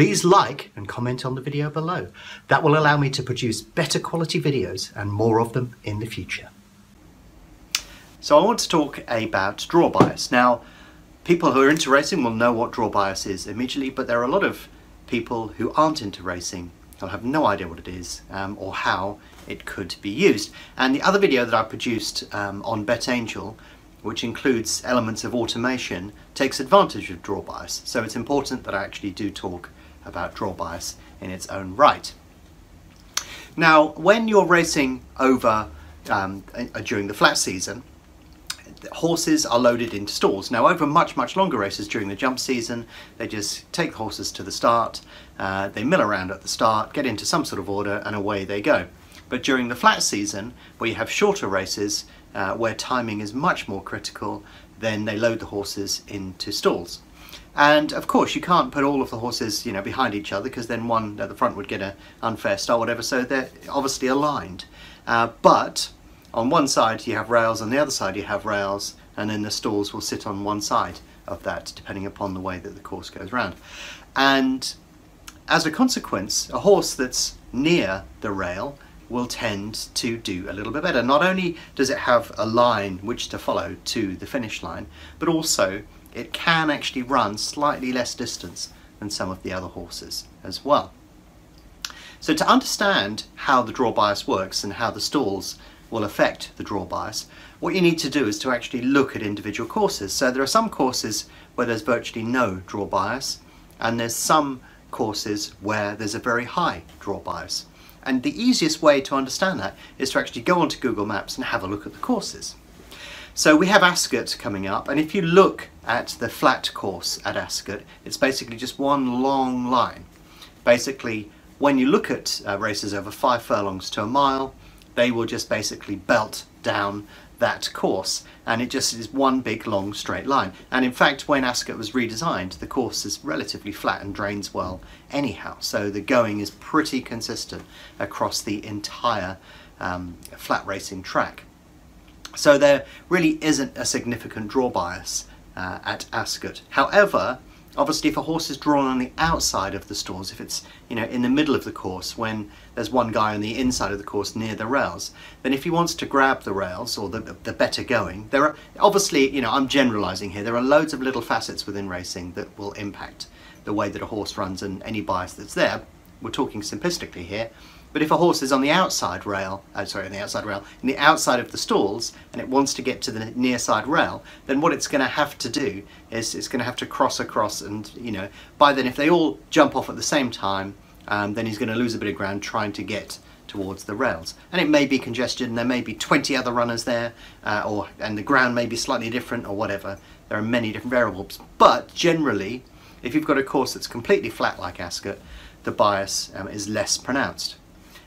Please like and comment on the video below. That will allow me to produce better quality videos and more of them in the future. So I want to talk about draw bias. Now, people who are into racing will know what draw bias is immediately, but there are a lot of people who aren't into racing who'll have no idea what it is or how it could be used. And the other video that I produced on BetAngel, which includes elements of automation, takes advantage of draw bias. So it's important that I actually do talk about draw bias in its own right. Now, when you're racing over during the flat season, horses are loaded into stalls. Now, over much longer races during the jump season, they just take the horses to the start, they mill around at the start, get into some sort of order, and away they go. But during the flat season, where you have shorter races, where timing is much more critical, then they load the horses into stalls. And of course, you can't put all of the horses, behind each other, because then one at the front would get an unfair start, whatever. So they're obviously aligned. But on one side you have rails, on the other side you have rails, and then the stalls will sit on one side of that, depending upon the way that the course goes round. And as a consequence, a horse that's near the rail will tend to do a little bit better. Not only does it have a line which to follow to the finish line, but also it can actually run slightly less distance than some of the other horses as well. So to understand how the draw bias works and how the stalls will affect the draw bias, what you need to do is to actually look at individual courses. So there are some courses where there's virtually no draw bias, and there's some courses where there's a very high draw bias. And the easiest way to understand that is to actually go onto Google Maps and have a look at the courses. So we have Ascot coming up, and if you look at the flat course at Ascot, it's basically just one long line. Basically, when you look at races over 5 furlongs to a mile, they will just basically belt down that course, and it just is one big long straight line. And in fact, when Ascot was redesigned, the course is relatively flat and drains well anyhow, so the going is pretty consistent across the entire flat racing track. So there really isn't a significant draw bias at Ascot. However, obviously if a horse is drawn on the outside of the stalls, if it's in the middle of the course when there's one guy on the inside of the course near the rails, then if he wants to grab the rails or the better going, there are obviously, I'm generalizing here, there are loads of little facets within racing that will impact the way that a horse runs and any bias that's there. We're talking simplistically here. But if a horse is on the outside rail, in the outside of the stalls, and it wants to get to the near side rail, then what it's going to have to do is it's going to have to cross across, and by then if they all jump off at the same time, then he's going to lose a bit of ground trying to get towards the rails. And it may be congested, and there may be 20 other runners there, and the ground may be slightly different or whatever. There are many different variables. But generally, if you've got a course that's completely flat like Ascot, the bias is less pronounced.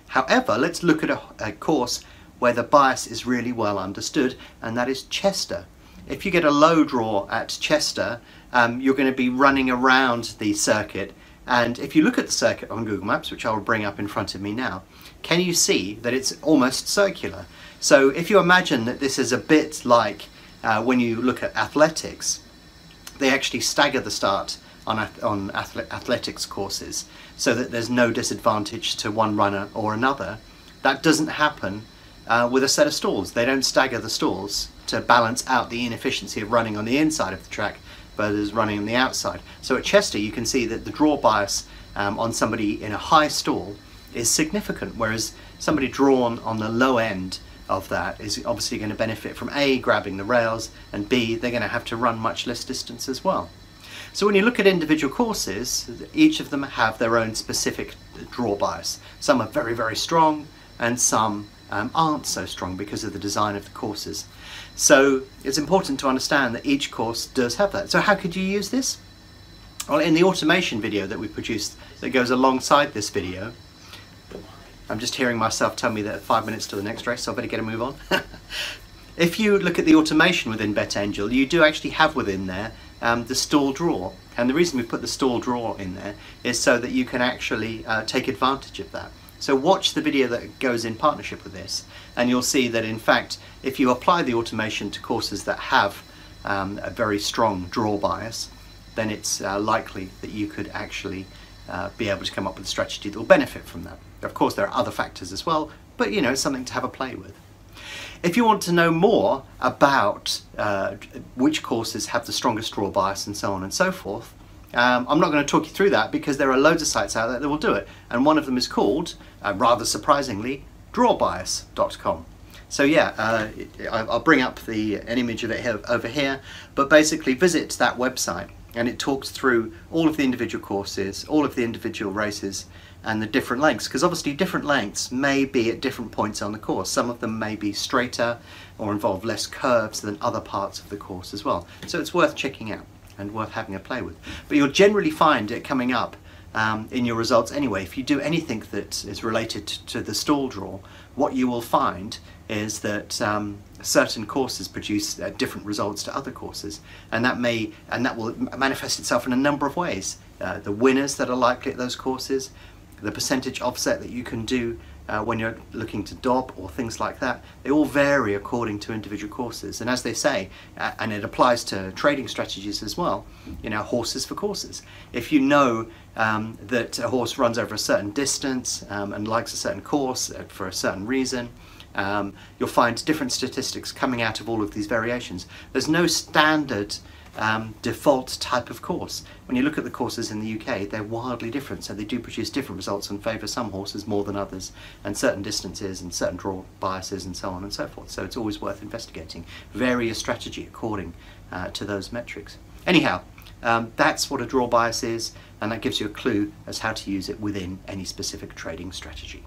However, let's look at a course where the bias is really well understood, and that is Chester. If you get a low draw at Chester, you're going to be running around the circuit, and if you look at the circuit on Google Maps, which I'll bring up in front of me now, can you see that it's almost circular? So if you imagine that this is a bit like when you look at athletics, they actually stagger the start on athletics courses so that there's no disadvantage to one runner or another. That doesn't happen with a set of stalls. They don't stagger the stalls to balance out the inefficiency of running on the inside of the track versus running on the outside. So at Chester you can see that the draw bias on somebody in a high stall is significant, whereas somebody drawn on the low end of that is obviously going to benefit from A, grabbing the rails, and B, they're going to have to run much less distance as well. So when you look at individual courses, each of them have their own specific draw bias. Some are very strong, and some aren't so strong because of the design of the courses. So it's important to understand that each course does have that. So how could you use this? Well, in the automation video that we produced that goes alongside this video, I'm just hearing myself tell me that 5 minutes to the next race, so I better get a move on. If you look at the automation within BetAngel, you do actually have within there the stall draw, and the reason we put the stall draw in there is so that you can actually take advantage of that. So watch the video that goes in partnership with this, and you'll see that in fact if you apply the automation to courses that have a very strong draw bias, then it's likely that you could actually be able to come up with a strategy that will benefit from that. Of course, there are other factors as well, but you know, it's something to have a play with. If you want to know more about which courses have the strongest draw bias and so on and so forth, I'm not going to talk you through that because there are loads of sites out there that will do it. And one of them is called, rather surprisingly, drawbias.com. So yeah, I'll bring up an image of it here, over here, but basically visit that website and it talks through all of the individual courses, all of the individual races, and the different lengths, because obviously different lengths may be at different points on the course. Some of them may be straighter or involve less curves than other parts of the course as well. So it's worth checking out and worth having a play with. But you'll generally find it coming up in your results anyway. If you do anything that is related to the stall draw, what you will find is that certain courses produce different results to other courses, and that will manifest itself in a number of ways. The winners that are likely at those courses, the percentage offset that you can do when you're looking to dob or things like that, they all vary according to individual courses. And as they say, and it applies to trading strategies as well, you know, horses for courses. If you know that a horse runs over a certain distance and likes a certain course for a certain reason, you'll find different statistics coming out of all of these variations. There's no standard default type of course. When you look at the courses in the UK, they're wildly different, so they do produce different results and favour some horses more than others, and certain distances and certain draw biases and so on and so forth. So it's always worth investigating. Vary your strategy according to those metrics. Anyhow, that's what a draw bias is, and that gives you a clue as how to use it within any specific trading strategy.